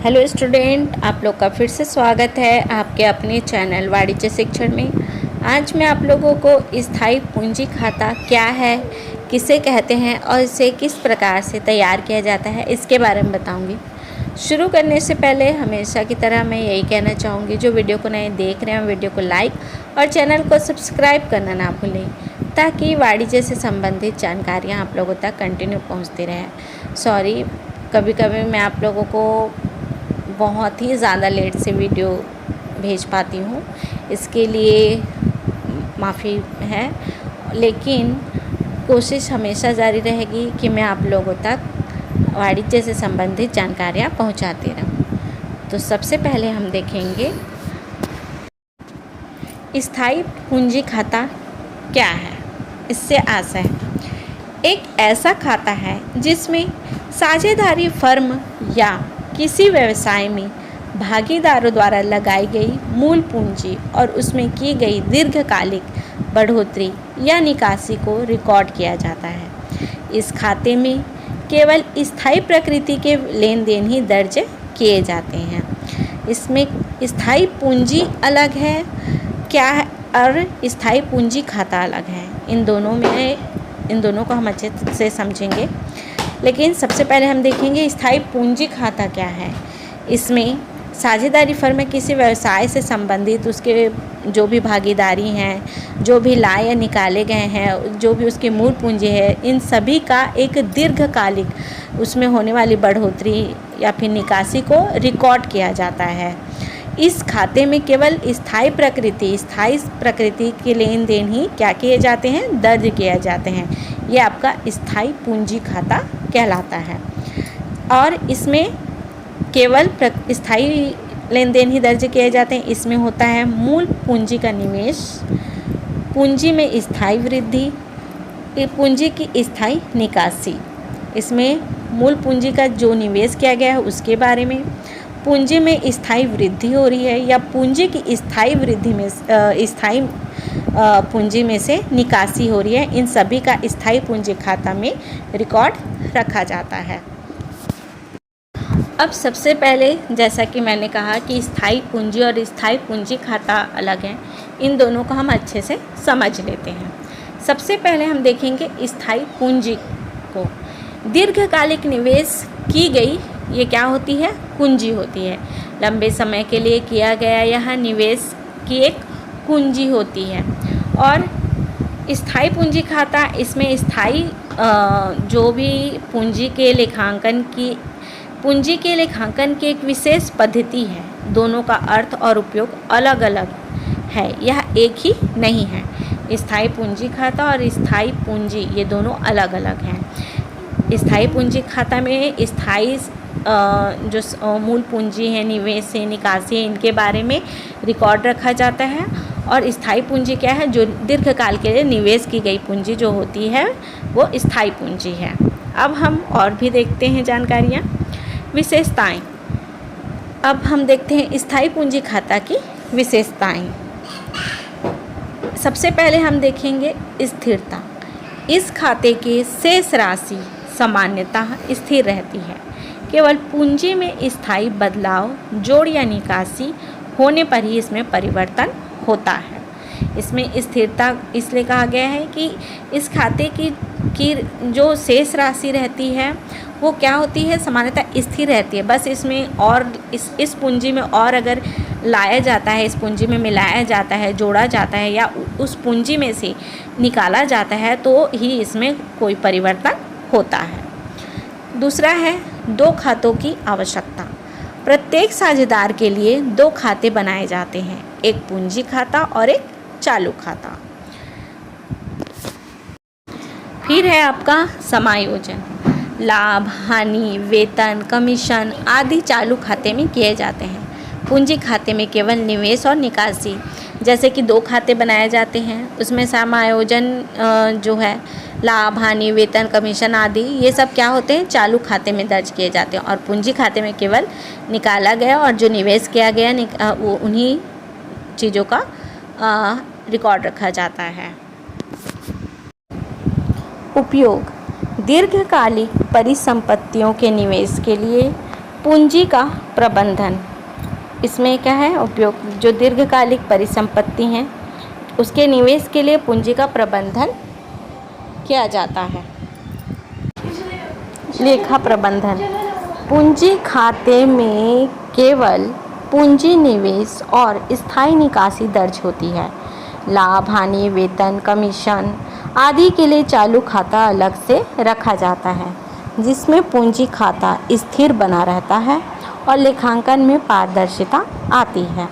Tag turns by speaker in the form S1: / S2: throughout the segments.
S1: Hello student, आप लोग का फिर से स्वागत है आपके अपने चैनल वाणिज्य शिक्षण में। आज मैं आप लोगों को स्थायी पूंजी खाता क्या है, किसे कहते हैं और इसे किस प्रकार से तैयार किया जाता है, इसके बारे में बताऊंगी। शुरू करने से पहले हमेशा की तरह मैं यही कहना चाहूँगी, जो वीडियो को नए देख रहे हैं वीडियो को लाइक और चैनल को सब्सक्राइब करना ना भूलें, ताकि वाणिज्य से संबंधित जानकारियाँ आप लोगों तक कंटिन्यू पहुँचती रहें। सॉरी, कभी कभी मैं आप लोगों को बहुत ही ज़्यादा लेट से वीडियो भेज पाती हूँ, इसके लिए माफ़ी है, लेकिन कोशिश हमेशा जारी रहेगी कि मैं आप लोगों तक वाणिज्य से संबंधित जानकारियाँ पहुँचाती रहूँ। तो सबसे पहले हम देखेंगे स्थायी पूंजी खाता क्या है। इससे आशय एक ऐसा खाता है जिसमें साझेदारी फर्म या किसी व्यवसाय में भागीदारों द्वारा लगाई गई मूल पूंजी और उसमें की गई दीर्घकालिक बढ़ोतरी या निकासी को रिकॉर्ड किया जाता है। इस खाते में केवल स्थायी प्रकृति के लेन देन ही दर्ज किए जाते हैं। इसमें स्थायी पूंजी अलग है क्या है और स्थायी पूंजी खाता अलग है। इन दोनों को हम अच्छे से समझेंगे, लेकिन सबसे पहले हम देखेंगे स्थायी पूंजी खाता क्या है। इसमें साझेदारी फर्म में किसी व्यवसाय से संबंधित उसके जो भी भागीदारी हैं, जो भी लाए या निकाले गए हैं, जो भी उसकी मूल पूंजी है, इन सभी का एक दीर्घकालिक उसमें होने वाली बढ़ोतरी या फिर निकासी को रिकॉर्ड किया जाता है। इस खाते में केवल स्थायी प्रकृति के लेन देन ही क्या किए जाते हैं, दर्ज किए जाते हैं। ये आपका स्थायी पूंजी खाता कहलाता है। और इसमें केवल स्थायी लेन देन ही दर्ज किए जाते हैं। इसमें होता है मूल पूंजी का निवेश, पूंजी में स्थायी वृद्धि, पूंजी की स्थायी निकासी। इसमें मूल पूंजी का जो निवेश किया गया है उसके बारे में, पूंजी में स्थायी वृद्धि हो रही है या पूंजी की स्थायी वृद्धि में स्थायी पूंजी में से निकासी हो रही है, इन सभी का स्थायी पूंजी खाता में रिकॉर्ड रखा जाता है। अब सबसे पहले जैसा कि मैंने कहा कि स्थायी पूंजी और स्थायी पूंजी खाता अलग है, इन दोनों को हम अच्छे से समझ लेते हैं। सबसे पहले हम देखेंगे स्थायी पूंजी को। दीर्घकालिक निवेश की गई ये क्या होती है, पूंजी होती है। लंबे समय के लिए किया गया यह निवेश की एक पूंजी होती है। और स्थायी पूंजी खाता, इसमें स्थायी जो भी पूंजी के लेखांकन की एक विशेष पद्धति है। दोनों का अर्थ और उपयोग अलग अलग है, यह एक ही नहीं है। स्थायी पूंजी खाता और स्थायी पूंजी ये दोनों अलग अलग हैं। स्थायी पूंजी खाता में स्थायी जो मूल पूंजी है, निवेश है, निकासी है, इनके बारे में रिकॉर्ड रखा जाता है। और स्थायी पूंजी क्या है, जो दीर्घकाल के लिए निवेश की गई पूंजी जो होती है वो स्थायी पूंजी है। अब हम और भी देखते हैं जानकारियाँ, विशेषताएं। अब हम देखते हैं स्थायी पूंजी खाता की विशेषताएं। सबसे पहले हम देखेंगे स्थिरता। इस खाते की शेष राशि सामान्यतः स्थिर रहती है। केवल पूंजी में स्थायी बदलाव, जोड़ या निकासी होने पर ही इसमें परिवर्तन होता है। इसमें स्थिरता इसलिए कहा गया है कि इस खाते की जो शेष राशि रहती है वो क्या होती है, सामान्यतः स्थिर रहती है। बस इसमें और इस पूंजी में और अगर लाया जाता है, इस पूंजी में मिलाया जाता है, जोड़ा जाता है या उस पूंजी में से निकाला जाता है तो ही इसमें कोई परिवर्तन होता है। दूसरा है दो खातों की आवश्यकता। प्रत्येक साझेदार के लिए दो खाते बनाए जाते हैं, एक पूंजी खाता और एक चालू खाता। फिर है आपका समायोजन। लाभ, हानि, वेतन, कमीशन आदि चालू खाते में किए जाते हैं। पूंजी खाते में केवल निवेश और निकासी, जैसे कि दो खाते बनाए जाते हैं, उसमें समायोजन जो है लाभ, हानि, वेतन, कमीशन आदि ये सब क्या होते हैं, चालू खाते में दर्ज किए जाते हैं। और पूंजी खाते में केवल निकाला गया और जो निवेश किया गया वो उन्हीं चीज़ों का रिकॉर्ड रखा जाता है। उपयोग। दीर्घकालिक परिसंपत्तियों के निवेश के लिए पूंजी का प्रबंधन, इसमें क्या है उपयोग, जो दीर्घकालिक परिसंपत्ति हैं उसके निवेश के लिए पूंजी का प्रबंधन किया जाता है। लेखा प्रबंधन, पूंजी खाते में केवल पूंजी निवेश और स्थायी निकासी दर्ज होती है। लाभ, हानि, वेतन, कमीशन आदि के लिए चालू खाता अलग से रखा जाता है, जिसमें पूंजी खाता स्थिर बना रहता है और लेखांकन में पारदर्शिता आती है।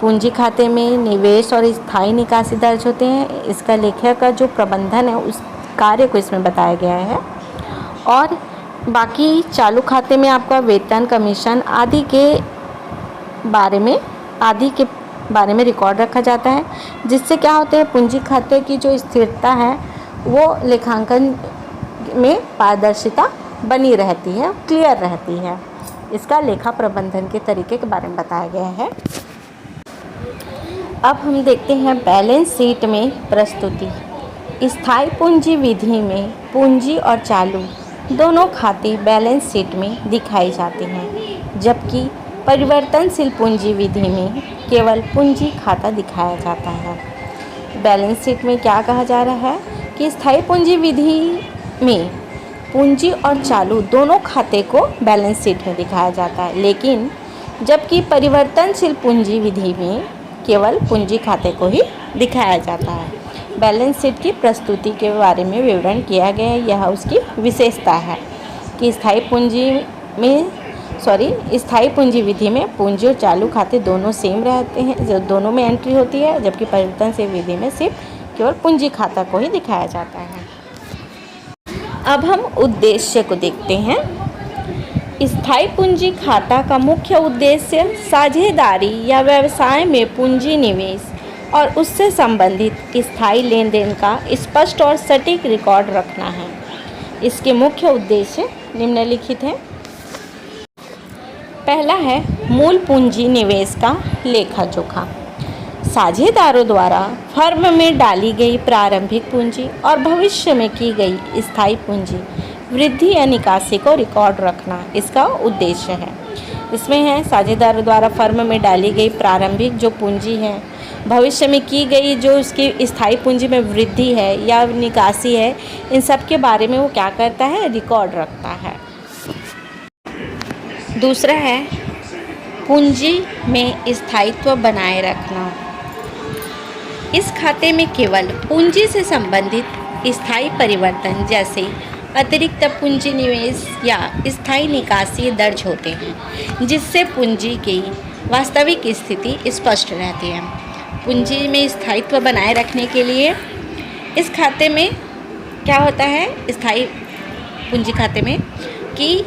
S1: पूंजी खाते में निवेश और स्थायी निकासी दर्ज होते हैं। इसका लेखा का जो प्रबंधन है उस कार्य को इसमें बताया गया है। और बाकी चालू खाते में आपका वेतन, कमीशन आदि के बारे में रिकॉर्ड रखा जाता है, जिससे क्या होता है, पूंजी खाते की जो स्थिरता है वो लेखांकन में पारदर्शिता बनी रहती है, क्लियर रहती है। इसका लेखा प्रबंधन के तरीके के बारे में बताया गया है। अब हम देखते हैं बैलेंस शीट में प्रस्तुति। स्थायी पूंजी विधि में पूंजी और चालू दोनों खाते बैलेंस शीट में दिखाई जाते हैं, जबकि परिवर्तनशील पूंजी विधि में केवल पूंजी खाता दिखाया जाता है। बैलेंस शीट में क्या कहा जा रहा है कि स्थायी पूंजी विधि में पूंजी और चालू दोनों खाते को बैलेंस शीट में दिखाया जाता है, लेकिन जबकि परिवर्तनशील पूंजी विधि में केवल पूंजी खाते को ही दिखाया जाता है। बैलेंस शीट की प्रस्तुति के बारे में विवरण किया गया है। यह उसकी विशेषता है कि स्थायी पूंजी विधि में पूंजी और चालू खाते दोनों सेम रहते हैं, जो दोनों में एंट्री होती है, जबकि परिवर्तनशील विधि में सिर्फ केवल पूंजी खाता को ही दिखाया जाता है। अब हम उद्देश्य को देखते हैं। स्थायी पूंजी खाता का मुख्य उद्देश्य साझेदारी या व्यवसाय में पूंजी निवेश और उससे संबंधित स्थायी लेन देन का स्पष्ट और सटीक रिकॉर्ड रखना है। इसके मुख्य उद्देश्य निम्नलिखित हैं। पहला है मूल पूंजी निवेश का लेखा जोखा। साझेदारों द्वारा फर्म में डाली गई प्रारंभिक पूंजी और भविष्य में की गई स्थायी पूंजी वृद्धि या निकासी को रिकॉर्ड रखना इसका उद्देश्य है। इसमें है साझेदारों द्वारा फर्म में डाली गई प्रारंभिक जो पूंजी है, भविष्य में की गई जो उसकी स्थायी पूंजी में वृद्धि है या निकासी है, इन सब के बारे में वो क्या करता है, रिकॉर्ड रखता है। दूसरा है पूंजी में स्थायित्व बनाए रखना। इस खाते में केवल पूंजी से संबंधित स्थायी परिवर्तन जैसे अतिरिक्त पूंजी निवेश या स्थायी निकासी दर्ज होते हैं, जिससे पूंजी की वास्तविक स्थिति स्पष्ट रहती है। पूंजी में स्थायित्व बनाए रखने के लिए इस खाते में क्या होता है, स्थायी पूंजी खाते में, कि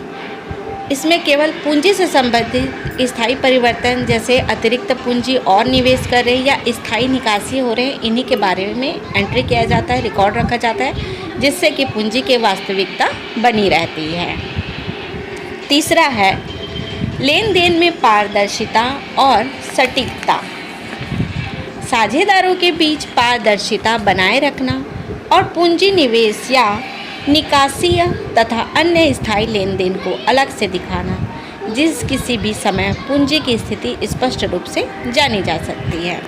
S1: इसमें केवल पूंजी से संबंधित स्थायी परिवर्तन जैसे अतिरिक्त पूंजी और निवेश कर रहे हैं या स्थायी निकासी हो रहे हैं, इन्हीं के बारे में एंट्री किया जाता है, रिकॉर्ड रखा जाता है, जिससे कि पूंजी की वास्तविकता बनी रहती है। तीसरा है लेन देन में पारदर्शिता और सटीकता। साझेदारों के बीच पारदर्शिता बनाए रखना और पूंजी निवेश या निकासी तथा अन्य स्थायी लेन देन को अलग से दिखाना, जिस किसी भी समय पूंजी की स्थिति स्पष्ट रूप से जानी जा सकती है।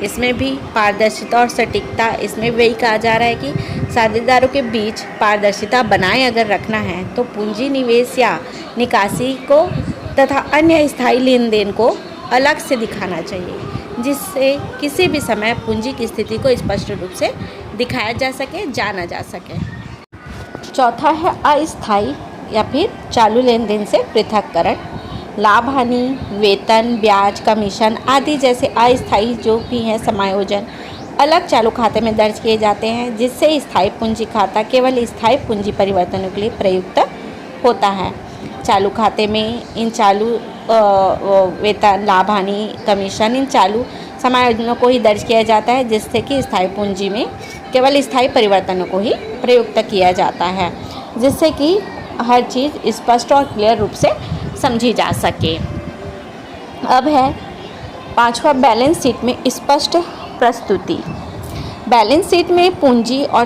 S1: इसमें भी पारदर्शिता और सटीकता, इसमें वही कहा जा रहा है कि साझेदारों के बीच पारदर्शिता बनाए अगर रखना है तो पूंजी निवेश या निकासी को तथा अन्य स्थायी लेन देन को अलग से दिखाना चाहिए, जिससे किसी भी समय पूंजी की स्थिति को स्पष्ट रूप से दिखाया जा सके, जाना जा सके। चौथा है अस्थायी या फिर चालू लेन देन से पृथक्करण। लाभ, हानि, वेतन, ब्याज, कमीशन आदि जैसे अस्थायी जो भी हैं समायोजन अलग चालू खाते में दर्ज किए जाते हैं, जिससे स्थायी पूंजी खाता केवल स्थायी पूंजी परिवर्तनों के लिए प्रयुक्त होता है। चालू खाते में इन चालू वेतन, लाभ, हानि, कमीशन इन चालू समायोजनों को ही दर्ज किया जाता है, जिससे कि स्थायी पूंजी में केवल स्थायी परिवर्तनों को ही प्रयुक्त किया जाता है, जिससे कि हर चीज़ स्पष्ट और क्लियर रूप से समझी जा सके। अब है पांचवा बैलेंस शीट में स्पष्ट प्रस्तुति। बैलेंस शीट में पूंजी और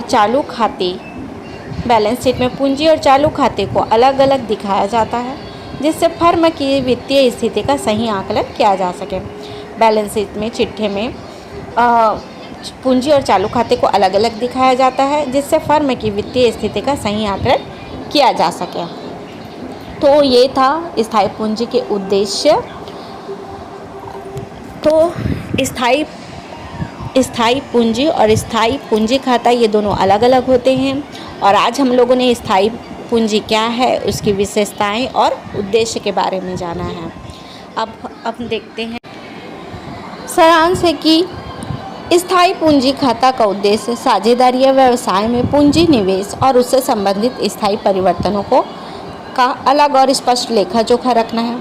S1: चालू खाते को अलग अलग दिखाया जाता है। जिससे फर्म की वित्तीय स्थिति का सही आकलन किया जा सके। बैलेंस शीट में चिट्ठे में पूंजी और चालू खाते को अलग अलग दिखाया जाता है, जिससे फर्म की वित्तीय स्थिति का सही आकलन किया जा सके। तो ये था स्थायी पूंजी के उद्देश्य। तो स्थायी पूंजी और स्थायी पूंजी खाता ये दोनों अलग अलग होते हैं, और आज हम लोगों ने स्थायी पूंजी क्या है, उसकी विशेषताएं और उद्देश्य के बारे में जाना है। अब देखते हैं सारांश है कि स्थायी पूंजी खाता का उद्देश्य साझेदारी या व्यवसाय में पूंजी निवेश और उससे संबंधित स्थायी परिवर्तनों का अलग और स्पष्ट लेखा जोखा रखना है,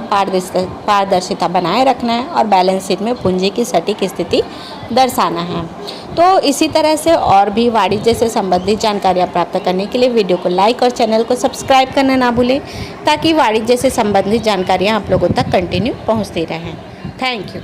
S1: पारदर्शिता बनाए रखना है और बैलेंस शीट में पूंजी की सटीक स्थिति दर्शाना है। तो इसी तरह से और भी वाणिज्य से संबंधित जानकारियाँ प्राप्त करने के लिए वीडियो को लाइक और चैनल को सब्सक्राइब करना ना भूलें, ताकि वाणिज्य से संबंधित जानकारियाँ आप लोगों तक कंटिन्यू पहुँचती रहें। Thank you.